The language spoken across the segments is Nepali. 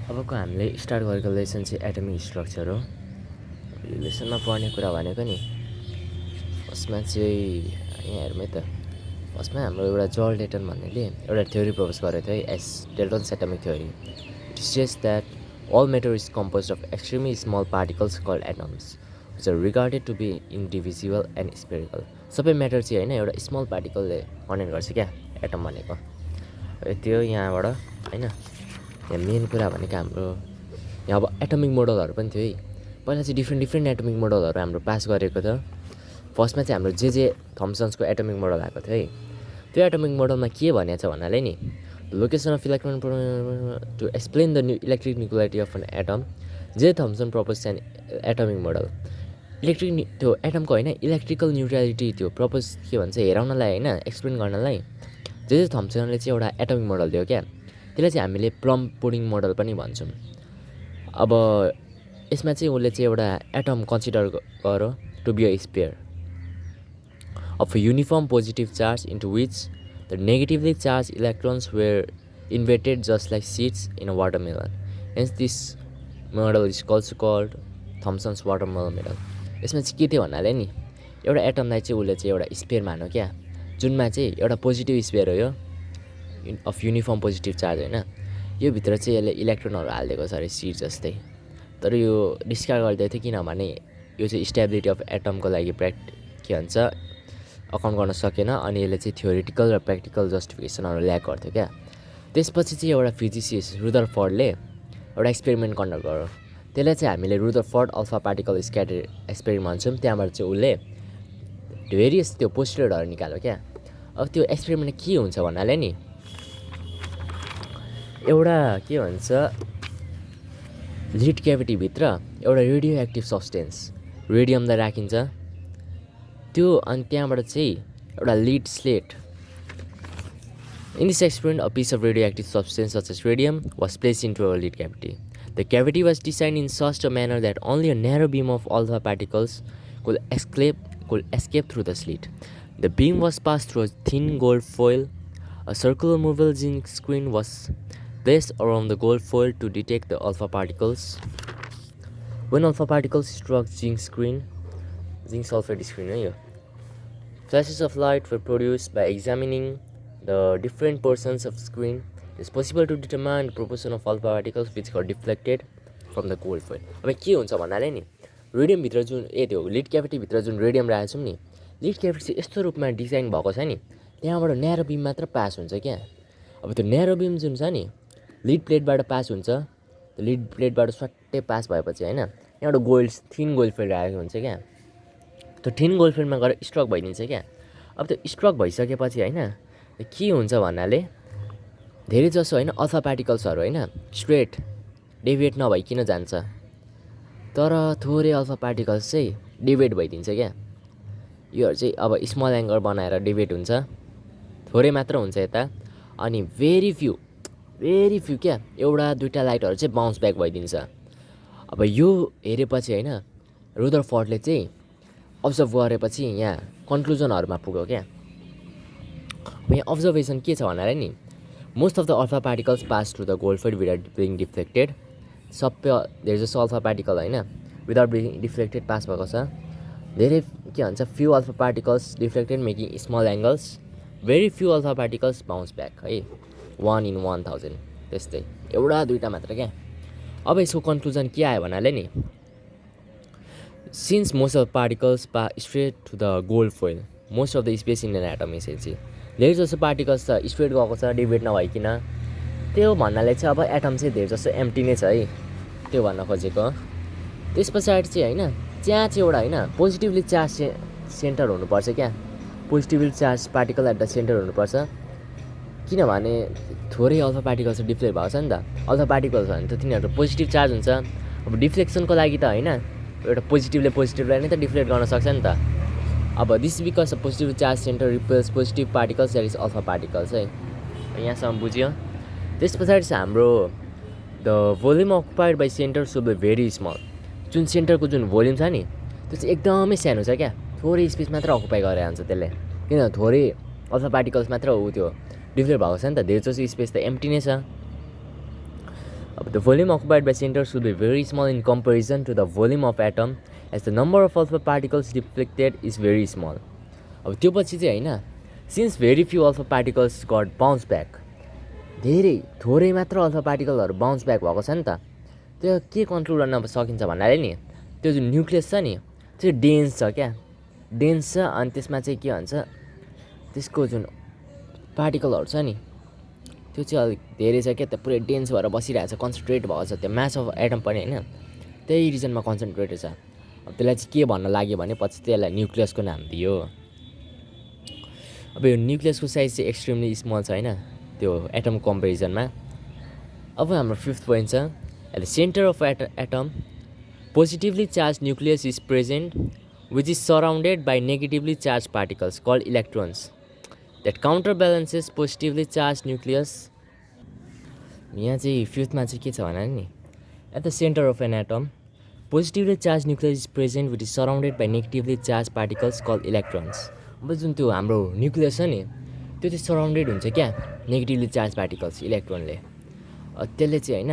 अबको हामीले स्टार्ट गरेको लेसन चाहिँ एटमिक स्ट्रक्चर हो। यो लेसनमा पढ्ने कुरा भनेको नि फर्स्टमा चाहिँ यहाँ हेरौँ है त। फर्स्टमा हाम्रो एउटा जर्ज डेल्टन भन्नेले एउटा थ्योरी प्रपोज गरेको थियो है, S Dalton's atomic theory. It suggest that all matter is composed of extremely small particles called atoms which are regarded to be indivisible and spherical। सबै म्याटर चाहिँ होइन एउटा स्मल पार्टिकलले कन्टेन गर्छ क्या एटम भनेको। त्यो यहाँबाट होइन, यहाँ मेन कुरा भनेको हाम्रो यहाँ अब एटमिक मोडलहरू पनि थियो है। पहिला चाहिँ डिफ्रेन्ट एटमिक मोडलहरू हाम्रो पास गरेको थियो। फर्स्टमा चाहिँ हाम्रो जे थम्सन्सको एटमिक मोडल आएको थियो है। त्यो एटमिक मोडलमा के भनेको छ भन्नाले नि, location of electron to explain the electric nuclearity of an atom, J Thomson propose an atomic model. त्यो एटमको होइन इलेक्ट्रिकल न्युट्रालिटी त्यो प्रपोज के भन्छ हेराउनलाई होइन, एक्सप्लेन गर्नलाई जे थम्सनले चाहिँ एउटा एटमिक मोडल दियो क्या। त्यसलाई चाहिँ हामीले प्लम पुडिङ मोडल पनि भन्छौँ। अब यसमा चाहिँ उसले चाहिँ एउटा एटम कन्सिडर गरो to be a sphere of uniform positive charge into which the negatively charge electrons were inverted just like seeds in a watermelon. Hence this model is also called Thomson's watermelon model. यसमा चाहिँ के थियो भन्नाले नि, एउटा एटमलाई चाहिँ उसले चाहिँ एउटा स्पेयर मान्यो क्या, जुनमा चाहिँ एउटा पोजिटिभ स्पेयर हो यो अफ युनिफर्म पोजिटिभ चार्ज होइन। यो भित्र चाहिँ यसले इलेक्ट्रोनहरू हालिदिएको छ अरे सिड जस्तै। तर यो डिस्कार्ड गरिदिएको थियो किनभने यो चाहिँ स्टेबिलिटी अफ एटमको लागि के भन्छ अकाउन्ट गर्न सकेन। अनि यसले चाहिँ थ्योरिटिकल र प्र्याक्टिकल जस्टिफिकेसनहरू ल्याक गर्थ्यो क्या। त्यसपछि चाहिँ एउटा फिजिसिस्ट रुदरफोर्डले एउटा एक्सपेरिमेन्ट कन्डक्ट गर्यो। त्यसलाई चाहिँ हामीले Rutherford alpha particle scatter experiment भन्छौँ। त्यहाँबाट चाहिँ उसले भेरियस त्यो पोस्टुलेटहरू निकाल्यो क्या। अब त्यो एक्सपेरिमेन्ट के हुन्छ भन्नाले नि, एउटा के भन्छ लिड क्याभिटीभित्र एउटा रेडियो एक्टिभ सब्सटेन्स रेडियमलाई राखिन्छ त्यो, अनि त्यहाँबाट चाहिँ एउटा lead slate. In this experiment a piece of radioactive substance such as radium was placed into a lead cavity. The cavity was designed in such a manner that only a narrow beam of alpha particles could escape through the slit. The beam was passed through a thin gold foil. A circular movable zinc screen was placed around the gold foil to detect the alpha particles. When alpha particles struck zinc sulfide screen, flashes of light were produced. By examining the different portions of the screen, it is possible to determine the proportion of alpha particles which got deflected from the gold foil. अब के हुन्छ भन्नाले नि, रेडियमभित्र जुन त्यो लिड क्याभिटीभित्र जुन रेडियम राखेको छौँ नि, लिड क्याभिटी चाहिँ यस्तो रूपमा डिजाइन भएको छ नि, त्यहाँबाट न्यारो बिम मात्र पास हुन्छ क्या। अब त्यो न्यारो बिम जुन छ नि लिड प्लेटबाट पास हुन्छ। त्यो लिड प्लेटबाट स्वाट्टै पास भएपछि होइन यहाँबाट थिन गोल्ड फिल्ड राखेको हुन्छ क्या। त्यो थिन गोल्ड फिल्डमा गएर स्ट्रक भइदिन्छ क्या। अब त्यो स्ट्रक भइसकेपछि होइन के हुन्छ भन्नाले धेरै जसो होइन अल्फा पार्टिकल्सहरू होइन स्ट्रेट डेभिएट नभइकन जान्छ, तर थोरै अल्फा पार्टिकल्स चाहिँ डिभिएट भइदिन्छ क्या। योहरू चाहिँ अब स्मल एङ्गल बनाएर डिभिएट हुन्छ, थोरै मात्र हुन्छ यता। अनि भेरी फ्यु क्या एउटा दुइटा लाइटहरू चाहिँ बााउन्स ब्याक भइदिन्छ। अब यो हेरेपछि होइन रुदरफोर्डले चाहिँ अब्जर्भ गरेपछि यहाँ कन्क्लुजनहरूमा पुग्यो क्या। यहाँ अब्जर्भेसन के छ भन्नाले नि, most of the alpha particles pass through the gold field without being deflected. सबै धेरै जस्तो अल्फा पार्टिकल होइन विदाउट बिङ डिफ्लेक्टेड पास भएको छ। धेरै के भन्छ few alpha particles deflected making small angles, very few alpha particles bounce back है, 1 in 1000 त्यस्तै एउटा दुइटा मात्र क्या। अब यसको कन्क्लुजन के आयो भन्नाले नि, since most of particles straight to the gold foil most of the space in an atom एसेन्सी, धेरै जस्तो पार्टिकल्स त स्ट्रेट गएको छ डिभिएट नभइकन। त्यो भन्नाले चाहिँ अब एटम चाहिँ धेरै जस्तो एम्प्टी नै छ है, त्यो भन्न खोजेको। त्यस पछाडि चाहिँ होइन त्यहाँ चाहिँ एउटा होइन पोजिटिभली चार्ज सेन्टर हुनुपर्छ क्या, positively charge particle at the centre हुनुपर्छ। किनभने थोरै अल्फा पार्टिकल्स डिफ्लेक्ट भएको छ नि त, अल्फा पार्टिकल्स भने त तिनीहरू पोजिटिभ चार्ज हुन्छ। अब डिफ्लेक्सनको लागि त होइन एउटा पोजिटिभलाई नै त डिफ्लेक्ट गर्न सक्छ नि त। अब this because of positive charge centre repels positive particles that is alpha particles है, यहाँसम्म बुझ्यो। त्यस पछाडि चाहिँ हाम्रो the volume occupied by centre should be very small. जुन सेन्टरको जुन भोल्युम छ नि त्यो चाहिँ एकदमै सानो छ क्या, थोरै स्पेस मात्र अकुपाई गरेर हुन्छ त्यसले। किन थोरै अल्फा पार्टिकल्स मात्र हो त्यो डिफ्लेक्ट भएको छ नि त, धेरै जस्तो स्पेस त एम्प्टी नै छ। The volume occupied by centers will be very small in comparison to the volume of atom as the number of alpha particles reflected is very small. अब त्यो पछि चाहिँ हैन, since very few alpha particles got bounce back, धेरै थोरै मात्र अल्फा पार्टिकलहरू बाउन्स ब्याक भएको छ नि त, त्यो के कन्ट्रोल गर्न सकिन्छ भन्नाले नि त्यो जुन न्युक्लियस छ नि त्यो डेन्स छ क्या, डेन्स छ। अनि त्यसमा चाहिँ के भन्छ, त्यसको जुन पार्टिकलहरू छ नि त्यो चाहिँ अलिक धेरै छ क्या, त्यो पुरै डेन्स भएर बसिरहेको छ, कन्सन्ट्रेट भएको छ। त्यो मास अफ एटम पनि होइन त्यही रिजनमा कन्सन्ट्रेटेड छ। अब त्यसलाई चाहिँ के भन्न लाग्यो भने पछि त्यसलाई न्युक्लियसको नाम दियो। अब यो न्युक्लियसको साइज चाहिँ एक्सट्रिमली स्मल छ होइन त्यो एटम कम्पेरिजनमा। अब हाम्रो फिफ्थ पोइन्ट छ, at the centre of atom positively charge nucleus is present which is surrounded by negatively charge particles called electrons that counter balances positively charge nucleus. यहाँ चाहिँ फिफ्थमा चाहिँ के छ भने नि, at the centre of an atom positively charge nucleus is present which is surrounded by negatively charge particles called electrons. अब जुन त्यो हाम्रो न्युक्लियस छ नि त्यो चाहिँ सराउन्डेड हुन्छ क्या नेगेटिभली चार्ज पार्टिकल्स इलेक्ट्रोनले। त्यसले चाहिँ होइन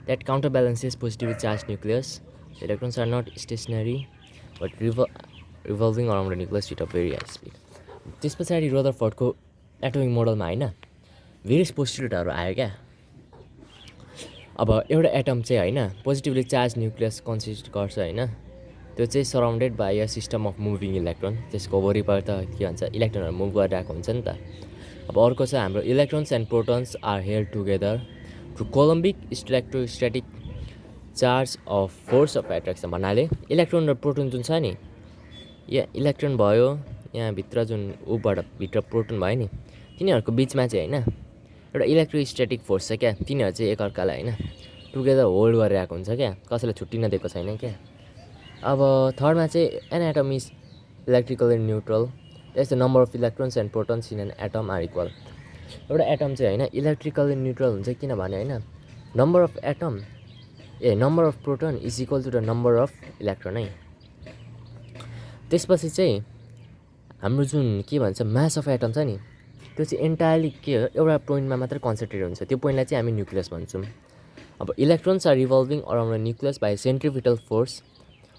that counter balances positively charge nucleus. Electrons are not stationary but revolving around the nucleus with a very high speed. त्यस पछाडि रदरफोर्डको एटोमिक मोडलमा होइन भेरियस पोस्टुलेटहरू आयो क्या। अब एउटा एटम चाहिँ होइन पोजिटिभली चार्ज न्युक्लियस कन्सिस्ट गर्छ होइन, त्यो चाहिँ surrounded by a system of moving electron. त्यसको वरिपरि त के भन्छ इलेक्ट्रोनहरू मुभ गरिरहेको हुन्छ नि त। अब अर्को छ हाम्रो electrons and protons are held together through coulombic electrostatic charge of force of attraction. भन्नाले इलेक्ट्रोन र प्रोटोन जुन छ नि, यहाँ इलेक्ट्रोन भयो यहाँभित्र जुन ऊबाट भित्र प्रोटोन भयो नि, तिनीहरूको बिचमा चाहिँ होइन एउटा इलेक्ट्रोस्ट्याटिक फोर्स छ क्या, तिनीहरू चाहिँ एकअर्कालाई होइन टुगेदर होल्ड गरिरहेको हुन्छ क्या, कसैलाई छुट्टिन दिएको छैन क्या। अब थर्डमा चाहिँ an atom is electrically neutral that's the number of electrons and protons in an atom are equal. एउटा एटम चाहिँ होइन इलेक्ट्रिकली न्युट्रल हुन्छ किनभने होइन number of proton is equal to the number of electron है। त्यसपछि चाहिँ हाम्रो जुन के भन्छ मास अफ एटम छ नि त्यो चाहिँ एन्टायरली के हो एउटा पोइन्टमा मात्र कन्सन्ट्रेट हुन्छ, त्यो पोइन्टलाई चाहिँ हामी न्युक्लियस भन्छौँ। अब electrons are revolving around the nucleus by centripetal force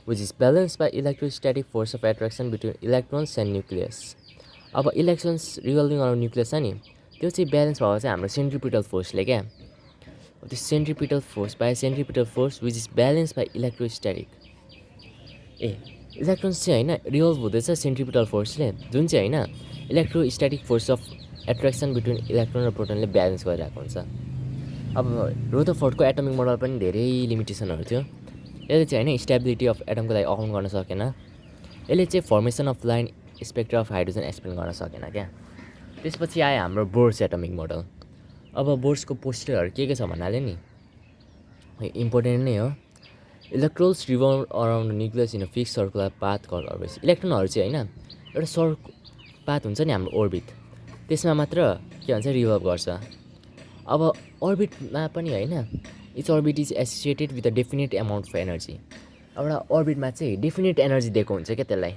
which is balanced by electrostatic force of attraction between electrons and nucleus। अब इलेक्ट्रोन्स रिभल्भिङ अराउन्ड न्युक्लियस छ नि त्यो चाहिँ ब्यालेन्स भएको चाहिँ हाम्रो सेन्ट्रिपिटल फोर्सले क्या। त्यो centripetal force which is balance by electrostatic. Electrons चाहिँ होइन रिभल्भ हुँदैछ सेन्ट्रिपिटल फोर्सले, जुन चाहिँ होइन electrostatic force of attraction between electron र प्रोटोनले ब्यालेन्स गरिरहेको हुन्छ। अब रदरफोर्डको एटोमिक मोडल पनि धेरै लिमिटेसनहरू थियो। यसले चाहिँ होइन स्टेबिलिटी अफ एटमको लागि अकाउन्ट गर्न सकेन, यसले चाहिँ formation of line spectra of hydrogen explain गर्न सकेन क्या। त्यसपछि आयो हाम्रो बोर्ड्स एटोमिक मोडल। अब बोर्ड्सको पोस्टरहरू के छ भन्नाले नि इम्पोर्टेन्ट नै हो। Electrons revolve around nucleus in a fix circular path called orbit. इलेक्ट्रोनहरू चाहिँ होइन एउटा पाथ हुन्छ नि हाम्रो ओर्बिट, त्यसमा मात्र के भन्छ रिभल्भ गर्छ। अब अर्बिटमा पनि होइन it's orbit is associated with a definite amount of energy. एउटा अर्बिटमा चाहिँ डेफिनेट एनर्जी दिएको हुन्छ क्या त्यसलाई,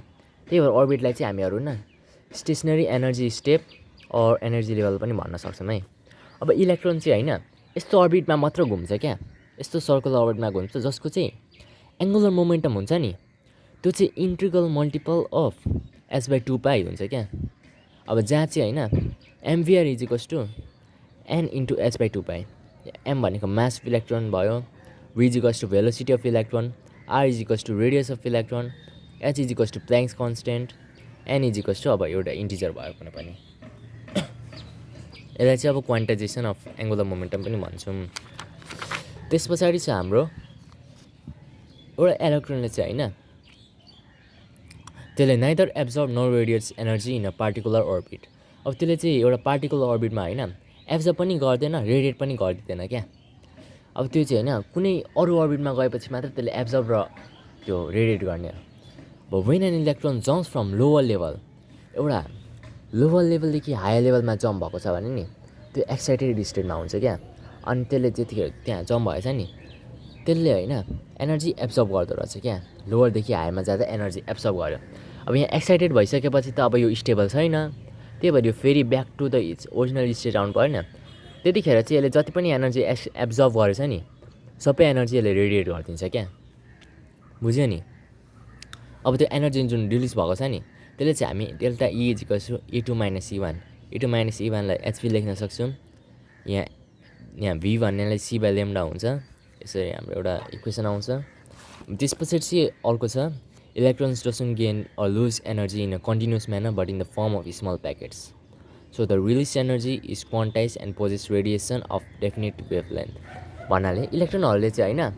त्यही भएर अर्बिटलाई चाहिँ हामीहरू न stationary energy step or energy level पनि भन्न सक्छौँ है। अब इलेक्ट्रोन चाहिँ होइन यस्तो अर्बिटमा मात्र घुम्छ क्या, यस्तो सर्कुलर अर्बिटमा घुम्छ जसको चाहिँ एङ्गुलर मोमेन्टम हुन्छ नि त्यो चाहिँ इन्ट्रिगल मल्टिपल अफ h/2π हुन्छ क्या। अब जहाँ चाहिँ होइन M V R is equals to n into h/2π। M भनेको मास अफ इलेक्ट्रोन भयो, v is equals to velocity of electron, r is equals to radius of electron, h is equals to Planck's constant, n is equals to अब एउटा इन्टिजर भयो कुनै पनि। यसलाई चाहिँ अब क्वान्टाइजेसन अफ एङ्गुलर मोमेन्टम पनि भन्छौँ। त्यस पछाडि छ हाम्रो एउटा इलेक्ट्रोनले चाहिँ होइन त्यसले neither absorb nor radiates energy in a particular orbit. अब त्यसले चाहिँ एउटा पार्टिकुलर अर्बिटमा होइन एब्जर्ब पनि गर्दैन रेडिएट पनि गरिदिँदैन क्या। अब त्यो चाहिँ होइन कुनै अरू अर्बिटमा गएपछि मात्र त्यसले एब्जर्ब र त्यो रेडिएट गर्ने। अब when an electron jumps from lower level, एउटा लोवर लेभलदेखि हायर लेभलमा जम्प भएको छ भने नि त्यो एक्साइटेड स्टेटमा हुन्छ क्या। अनि त्यसले त्यतिखेर त्यहाँ जम्प भएछ नि त्यसले होइन एनर्जी एब्जर्ब गर्दो रहेछ क्या, लोवरदेखि हायरमा जाँदा एनर्जी एब्जर्ब गर्यो। अब यहाँ एक्साइटेड भइसकेपछि त अब यो स्टेबल छैन, त्यही भएर यो फेरि back to the its original state आउनु पऱ्यो नि। त्यतिखेर चाहिँ यसले जति पनि एनर्जी एब्जर्ब गरेछ नि सबै एनर्जी यसले रेडिएट गरिदिन्छ क्या, बुझ्यो नि। अब त्यो एनर्जी जुन रिलिज भएको छ नि त्यसले चाहिँ हामी delta E is equals to E2 minus E1, E2 minus E1लाई एचपी लेख्न सक्छौँ। यहाँ भी भन्नेलाई सी बाई लेम्डा हुन्छ, यसरी हाम्रो एउटा इक्वेसन आउँछ। त्यस पछाडि चाहिँ अर्को छ electrons doesn't gain or lose energy in a continuous manner but in the form of small packets, so the release energy is quantize and possess radiation of definite wavelength भन्नाले इलेक्ट्रोनहरूले चाहिँ होइन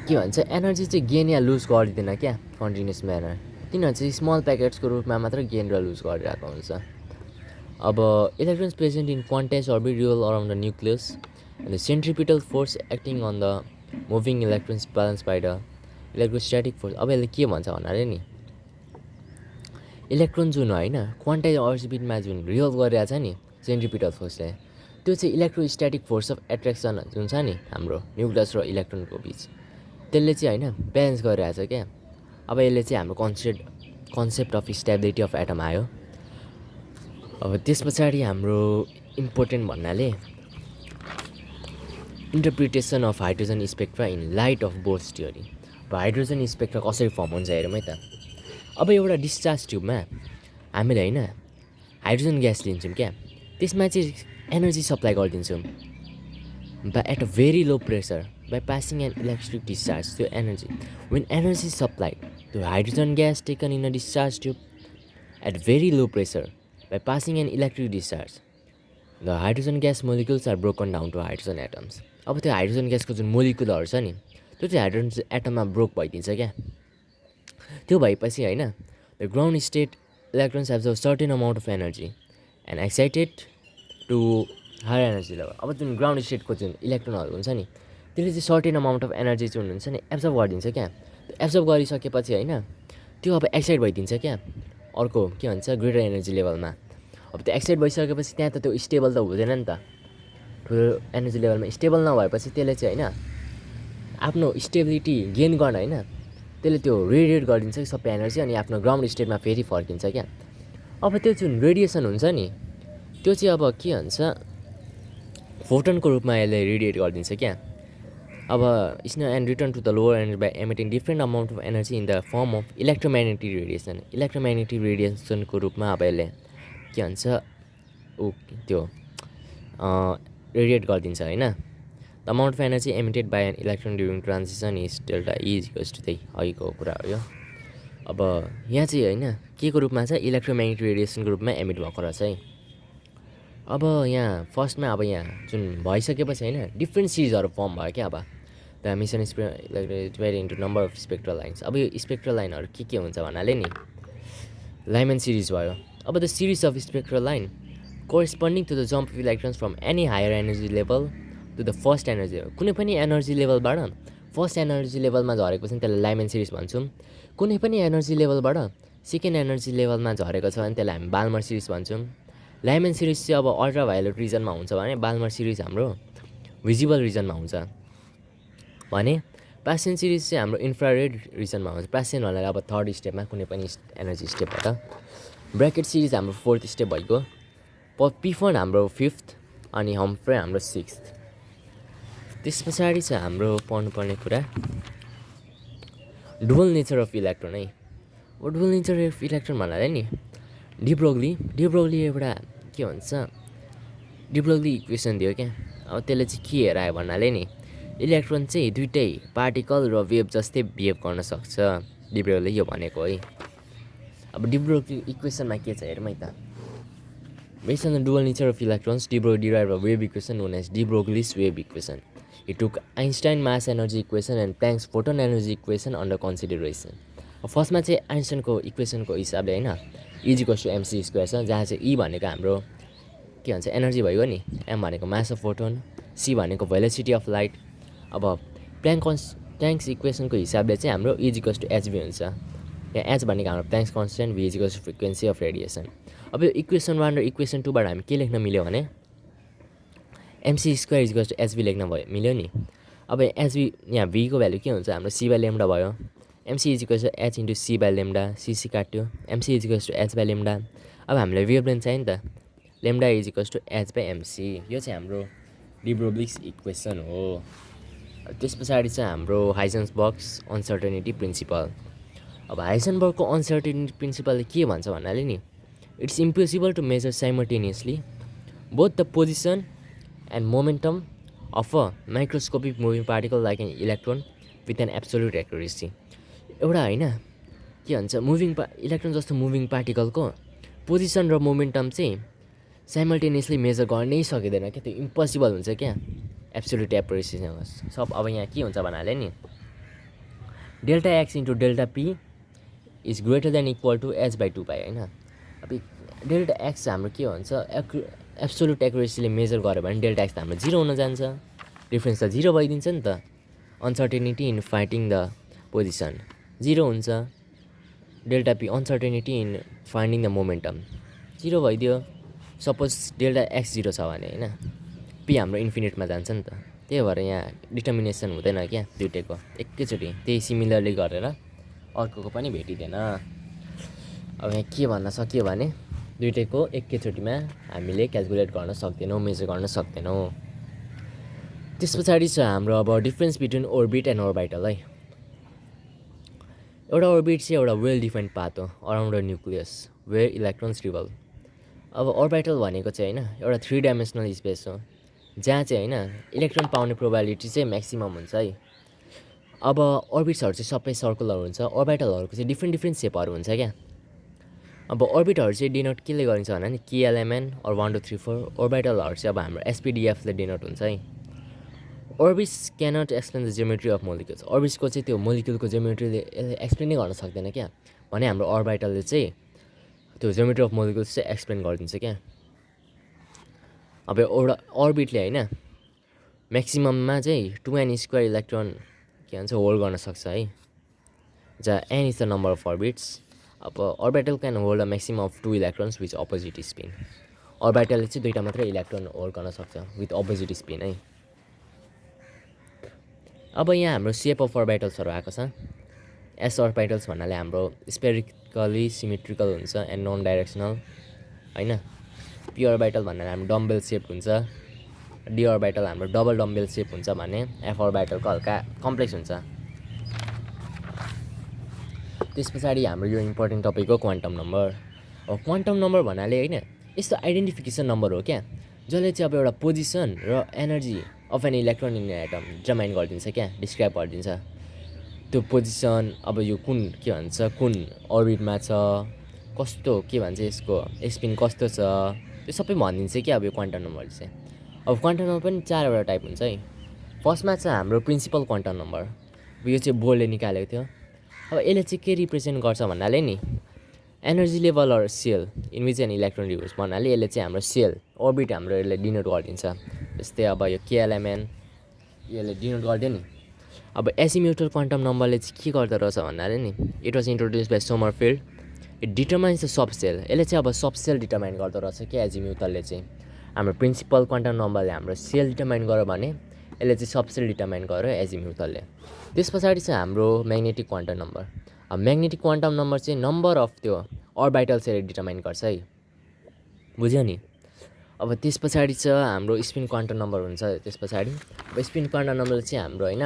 के भन्छ एनर्जी चाहिँ गेन या लुज गरिदिँदैन क्या कन्टिन्युस म्यानर, तिनीहरू चाहिँ स्मल प्याकेट्सको रूपमा मात्र गेन र लुज गरिरहेको हुन्छ। अब electrons present in quantize orbit revolve around the nucleus and the centripetal force acting on the moving electrons balance by the electrostatic force. अब यसले के भन्छ भन्नाले नि इलेक्ट्रोन जुन होइन क्वान्टाइज अर्बिटमा जुन रिभल्भ गरिरहेको छ नि सेन्ट्रिपिटल फोर्सले, त्यो चाहिँ इलेक्ट्रोस्ट्याटिक फोर्स अफ एट्र्याक्सन जुन छ नि हाम्रो न्युक्लियस र इलेक्ट्रोनको बिच त्यसले चाहिँ होइन ब्यालेन्स गरिरहेछ क्या। अब यसले चाहिँ हाम्रो concept of stability of atom आयो। अब त्यस पछाडि हाम्रो इम्पोर्टेन्ट भन्नाले interpretation of hydrogen spectra in light of bourse theory. अब हाइड्रोजन स्पेक्ट्रा कसरी फर्म हुन्छ हेरौँ है त। अब एउटा डिस्चार्ज ट्युबमा हामीले होइन हाइड्रोजन ग्यास लिन्छौँ क्या, त्यसमा चाहिँ एनर्जी सप्लाई गरिदिन्छौँ by at a very low pressure by passing an electric discharge. त्यो एनर्जी वेन एनर्जी सप्लाइड त्यो hydrogen gas taken in a discharge tube at very low pressure by passing an electric discharge the hydrogen gas molecules are broken down to hydrogen atoms. अब त्यो हाइड्रोजन ग्यासको जुन मोलिकुलहरू छ नि त्यो चाहिँ हाइड्रोजन एटममा ब्रोक भइदिन्छ क्या। त्यो भएपछि होइन the ground state electrons have a certain amount of energy and excited to higher energy level. अब जुन ग्राउन्ड स्टेटको जुन इलेक्ट्रोनहरू हुन्छ नि त्यसले चाहिँ सर्टेन अमाउन्ट अफ एनर्जी जुन हुन्छ नि एब्जर्भ गरिदिन्छ क्या। त्यो एब्जर्भ गरिसकेपछि होइन त्यो अब एक्साइट भइदिन्छ क्या अर्को के भन्छ ग्रेटर एनर्जी लेभलमा। अब त्यो एक्साइट भइसकेपछि त्यहाँ त त्यो स्टेबल त हुँदैन नि त, ठुलो एनर्जी लेभलमा स्टेबल नभएपछि त्यसले चाहिँ होइन आफ्नो स्टेबिलिटी गेन गर्न होइन त्यसले त्यो रेडिएट गरिदिन्छ कि सबै एनर्जी अनि आफ्नो ग्राउन्ड स्टेटमा फेरि फर्किन्छ क्या। अब त्यो जुन रेडिएसन हुन्छ नि त्यो चाहिँ अब के भन्छ फोटोनको रूपमा यसले रेडिएट गरिदिन्छ क्या। अब snow and return to the lower energy by emitting different amount of energy in the form of electromagnetic radiation. Electromagnetic रेडिएसनको रूपमा अब यसले के भन्छ त्यो रेडिएट गरिदिन्छ होइन। The amount of energy emitted by an electron during transition is delta E equals to त्यही अघिको कुरा हो यो। अब यहाँ चाहिँ होइन के को रूपमा छ इलेक्ट्रोम्याग्नेटिक रेडिएसनको रूपमा एमिट भएको रहेछ है। अब यहाँ फर्स्टमा अब यहाँ जुन भइसकेपछि होइन डिफ्रेन्ट सिरिजहरू फर्म भयो क्या। अब the mission divide into number of spectral lines. अब यो स्पेक्ट्रल लाइनहरू के हुन्छ भन्नाले नि लाइमन सिरिज भयो। अब the series of spectral line corresponding to the jump of electrons from any higher energy level to the first energy level. कुनै पनि एनर्जी लेभलबाट फर्स्ट एनर्जी लेभलमा झरेको छ नि त्यसलाई लाइमन सिरिज भन्छौँ। कुनै पनि एनर्जी लेभलबाट सेकेन्ड एनर्जी लेभलमा झरेको छ भने त्यसलाई हामी बाल्मर सिरिज भन्छौँ। लाइमन सिरिज चाहिँ अब अल्ट्रा भायोलेट रिजनमा हुन्छ भने बाल्मर सिरिज हाम्रो भिजिबल रिजनमा हुन्छ भने प्लासेन सिरिज चाहिँ हाम्रो इन्फ्रारेड रिजनमा हुन्छ। प्लासेन भन्नाले अब थर्ड स्टेपमा कुनै पनि एनर्जी स्टेपबाट। ब्र्याकेट सिरिज हाम्रो फोर्थ स्टेप भइगयो, पिफोन हाम्रो फिफ्थ अनि हम्फ्रे हाम्रो सिक्स्थ। त्यस पछाडि चाहिँ हाम्रो पढ्नुपर्ने कुरा डुअल नेचर अफ इलेक्ट्रोन है। अब डुअल नेचर अफ इलेक्ट्रोन भन्नाले नि डिब्रोगली एउटा के भन्छ डिब्रोगली इक्वेसन दियो क्या। अब त्यसले चाहिँ के हेरायो भन्नाले नि इलेक्ट्रोन चाहिँ दुइटै पार्टिकल र वेभ जस्तै बिहेभ गर्न सक्छ, डिब्रोगलीले यो भनेको है। अब डिब्रोगली इक्वेसनमा के छ हेरौँ है त। Based on the dual nature of electrons de Broglie derive a wave equation known as de Broglie's wave equation. He took Einstein mass energy equation and Planck's photon energy equation under consideration. अब फर्स्टमा चाहिँ आइन्स्टाइनको इक्वेसनको हिसाबले होइन इजिकल्स टु एमसी स्क्वायर छ, जहाँ चाहिँ ई भनेको हाम्रो के भन्छ एनर्जी भइगयो नि, एम भनेको मास अफ फोटोन, सी भनेको भेलोसिटी अफ लाइट। अब प्ल्याङ्क्स इक्वेसनको हिसाबले चाहिँ हाम्रो इजिकल्स टु एचभी हुन्छ। यहाँ एच भनेको हाम्रो Planck's constant, v equals to frequency of radiation. अब यो इक्वेसन 1 र इक्वेसन 2बाट हामी के लेख्न मिल्यो भने एमसी स्क्वायर इजिकल्स टु एचभी लेख्न मिल्यो नि। अब एचभी यहाँ भीको भ्यालु के हुन्छ हाम्रो सी बाई लेम्डा भयो। M c equals to h into c by lambda, c c काट्यो, m c equals to h by lambda. अब हामीलाई वेभलेन्थ चाहियो नि त, lambda equals to h by m c. यो चाहिँ हाम्रो डिब्रोग्लिस इक्वेसन हो। त्यस पछाडि चाहिँ हाम्रो हाइजेन्सबर्ग्स अनसर्टेनिटी प्रिन्सिपल। अब हाइजेनबर्गको अनसर्टेनिटी प्रिन्सिपलले के भन्छ भन्नाले नि it's impossible to measure simultaneously both the position and momentum of a microscopic moving particle like an electron with an absolute accuracy. एउटा होइन के भन्छ इलेक्ट्रोन जस्तो मुभिङ पार्टिकलको पोजिसन र मोमेन्टम चाहिँ साइमल्टेनियसली मेजर गर्नै सकिँदैन क्या, त्यो इम्पोसिबल हुन्छ क्या एब्सोल्युट एक्युरेसीसँग। सब अब यहाँ के हुन्छ भन्नाले नि delta x into delta p is greater than equal to h by 2 pi होइन। अब डेल्टा एक्स हाम्रो के भन्छ एब्सोल्युट एक्युरेसीले मेजर गऱ्यो भने डेल्टा एक्स त हाम्रो 0 हुन जान्छ, डिफ्रेन्स त 0 भइदिन्छ नि त। Uncertainty in finding the position 0 हुन्छ, delta P uncertainty in finding the momentum 0 भइदियो। सपोज डेल्टा एक्स 0 छ भने होइन पी हाम्रो इन्फिनिटमा जान्छ नि त, त्यही भएर यहाँ डिटर्मिनेसन हुँदैन क्या दुइटैको एकैचोटि, त्यही सिमिलरली गरेर अर्कोको पनि भेटिँदैन। अब यहाँ के भन्न सकियो भने दुइटैको एकैचोटिमा हामीले क्यालकुलेट गर्न सक्दैनौँ, मेजर गर्न सक्दैनौँ। त्यस पछाडि छ हाम्रो अब difference between orbit and orbital है। एउटा अर्बिट चाहिँ एउटा वेल डिफाइन्ड पाथ हो around a nucleus where electrons revolve. अब अर्बिटल भनेको चाहिँ होइन एउटा 3 डाइमेन्सनल स्पेस हो जहाँ चाहिँ होइन इलेक्ट्रोन पाउने प्रोबाबिलिटी चाहिँ म्याक्सिमम हुन्छ है। अब अर्बिट्सहरू चाहिँ सबै सर्कुलर हुन्छ, अर्बिटलहरूको चाहिँ डिफ्रेन्ट सेपहरू हुन्छ क्या। अब अर्बिटहरू चाहिँ डिनोट केले गरिन्छ भन्दा नि केएलएमएन अर 1 2 3 4, अर्बिटलहरू चाहिँ अब हाम्रो एसपिडिएफले डिनोट हुन्छ है। Orbits cannot explain the geometry of molecules, अर्बिट्सको चाहिँ त्यो मोलिक्युलको जियोमेट्रीले एक्सप्लेनै गर्न सक्दैन क्या, भने हाम्रो अर्बिटलले चाहिँ त्यो जियोमेट्री अफ मोलिक्युल्स चाहिँ एक्सप्लेन गरिदिन्छ क्या। अब एउटा अर्बिटले होइन म्याक्सिमममा चाहिँ 2n² इलेक्ट्रोन के भन्छ होल्ड गर्न सक्छ है, जहाँ n is the number of orbits. अब orbital can hold a maximum of 2 electrons with opposite spin, अर्बिटलले चाहिँ 2टा मात्रै इलेक्ट्रोन होल्ड गर्न सक्छ विथ अपोजिट स्पिन है। अब यहाँ हाम्रो सेप अफ अर्बिटल्सहरू आएको छ। एस अर्बिटल्स भन्नाले हाम्रो स्पेरिकली सिमेट्रिकल हुन्छ एन्ड नन डाइरेक्सनल होइन। पी अर्बिटल भन्नाले हाम्रो डम्बेल सेप हुन्छ, डी अर्बिटल हाम्रो डबल डम्बेल सेप हुन्छ भने एफ अर्बिटलको हल्का कम्प्लेक्स हुन्छ। त्यस पछाडि हाम्रो यो इम्पोर्टेन्ट टपिक हो क्वान्टम नम्बर। अब क्वान्टम नम्बर भन्नाले होइन यस्तो आइडेन्टिफिकेसन नम्बर हो क्या जसले चाहिँ अब एउटा पोजिसन र energy of an electron in atom determine गरिदिन्छ क्या, डिस्क्राइब गरिदिन्छ। त्यो पोजिसन अब यो कुन के भन्छ कुन अर्बिटमा छ, कस्तो के भन्छ यसको स्पिन कस्तो छ, त्यो सबै भनिदिन्छ क्या अब यो क्वान्टम नम्बरले चाहिँ। अब क्वान्टम नम्बर पनि 4वटा टाइप हुन्छ है। फर्स्टमा चाहिँ हाम्रो प्रिन्सिपल क्वान्टम नम्बर, यो चाहिँ बोर्डले निकालेको थियो। अब यसले चाहिँ के रिप्रेजेन्ट गर्छ भन्नाले नि energy level or shell in which an electron revolves भन्नाले यसले चाहिँ हाम्रो सेल अर्बिट हाम्रो यसले डिनोट गरिदिन्छ। जस्तै अब यो केएलएमएन यसले डिनोट गरिदियो नि। अब एसिम्युटल क्वान्टम नम्बरले चाहिँ के गर्दो रहेछ भन्नाले नि it was introduce by Sommerfeld, it determines the subshell, यसले चाहिँ अब सब सेल डिटर्माइन गर्दो रहेछ क्या एजिम्युटलले चाहिँ। हाम्रो प्रिन्सिपल क्वान्टम नम्बरले हाम्रो सेल डिटर्माइन गर्यो भने यसले चाहिँ सब सेल डिटर्माइन गर्यो एजिम्युटलले। त्यस पछाडि चाहिँ हाम्रो म्याग्नेटिक क्वान्टम नम्बर। अब म्याग्नेटिक क्वान्टम नम्बर चाहिँ नम्बर अफ त्यो अर्बिटल्सले डिटर्माइन गर्छ है, बुझ्यो नि। अब त्यस पछाडि छ हाम्रो स्पिन क्वान्टम नम्बर हुन्छ। त्यस पछाडि अब स्पिन क्वान्टम नम्बर चाहिँ हाम्रो होइन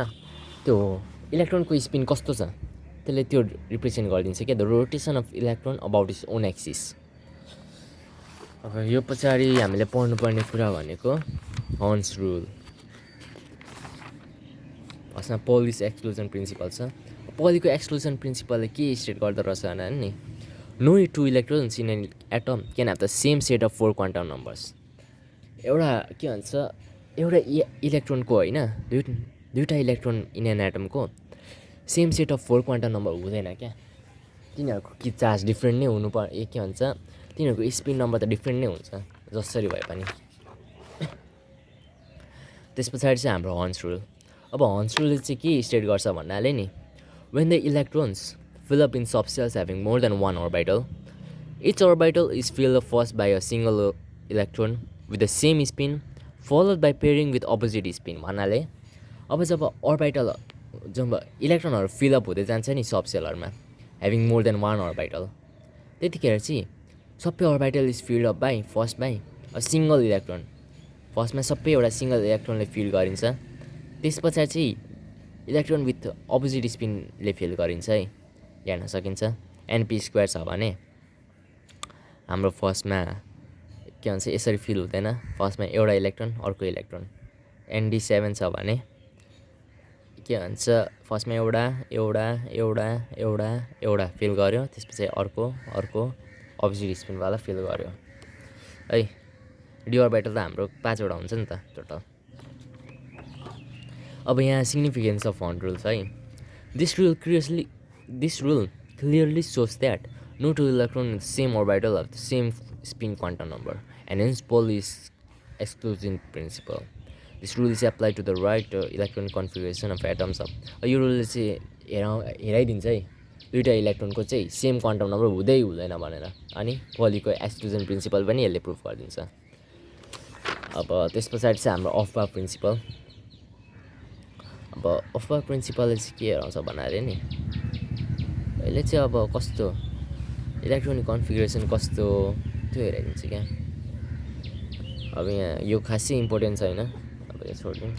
त्यो इलेक्ट्रोनको स्पिन कस्तो छ त्यसले त्यो रिप्रेजेन्ट गरिदिन्छ क्या, the rotation of electron about its own axis. अब यो पछाडि हामीले पढ्नुपर्ने कुरा भनेको हर्न्स रुल, फर्स्टमा पोलिस एक्सक्लुजन प्रिन्सिपल छ। पोलीको एक्सक्लुजन प्रिन्सिपलले के स्टेट गर्दो रहेछ भने नि no 2 electrons in an atom can have the same set of 4 quantum numbers. एउटा के भन्छ एउटा इलेक्ट्रोनको होइन दुईवटा इलेक्ट्रोन इन एन एटमको same set of 4 quantum number हुँदैन क्या, तिनीहरूको कि चार्ज डिफ्रेन्ट नै हुनुपर्ने, के भन्छ तिनीहरूको स्पिन नम्बर त डिफ्रेन्ट नै हुन्छ जसरी भए पनि। त्यस पछाडि चाहिँ हाम्रो हर्न्स रुल। अब हर्न्स रुलले चाहिँ के स्टेट गर्छ भन्नाले नि when the electrons fill up in subcells having more than one orbital, each orbital is filled up first by a single electron with the same spin followed by pairing with opposite spin भन्नाले अब जब अर्बिटल जब इलेक्ट्रोनहरू फिलअप हुँदै जान्छ नि सब सेलहरूमा ह्याभिङ मोर देन 1 अर्बिटल, त्यतिखेर चाहिँ सबै orbital is filled up by first by a single electron. फर्स्टमा सबै एउटा सिङ्गल इलेक्ट्रोनले फिल गरिन्छ, त्यस पछाडि चाहिँ इलेक्ट्रोन विथ अपोजिट स्पिनले फिल गरिन्छ है, हेर्न सकिन्छ। एनपी स्क्वायर छ भने हाम्रो फर्स्टमा के भन्छ यसरी फिल हुँदैन, फर्स्टमा एउटा इलेक्ट्रोन अर्को इलेक्ट्रोन। एनडी7 छ भने के भन्छ फर्स्टमा एउटा एउटा एउटा एउटा एउटा फिल गर्यो, त्यसपछि अर्को अर्को अपोजिट स्पिनवाला फिल गर्यो है। डी अर्बिटल त हाम्रो 5वटा हुन्छ नि त टोटल। अब यहाँ सिग्निफिकेन्स अफ हर्न रुल छ है। This rule clearly shows that no two electron in the same orbital of the same spin quantum number and hence Pauli is exclusive principle. This rule is apply to the right electron configuration of atoms of. यो रुलले चाहिँ हेराइदिन्छ है दुईवटा इलेक्ट्रोनको चाहिँ सेम क्वान्टम नम्बर हुँदै हुँदैन भनेर, अनि पोलीको एक्सक्लुजन प्रिन्सिपल पनि यसले प्रुफ गरिदिन्छ। अब त्यस पछाडि चाहिँ हाम्रो अफबार प्रिन्सिपल। अब अफबार प्रिन्सिपलले चाहिँ के हेराउँछ भन्नाले नि, यसले चाहिँ अब कस्तो इलेक्ट्रोनिक कन्फिगरेसन कस्तो त्यो हेराइदिन्छ क्या। अब यहाँ यो खासै इम्पोर्टेन्ट छैन, अब यो छोडिदिउँ।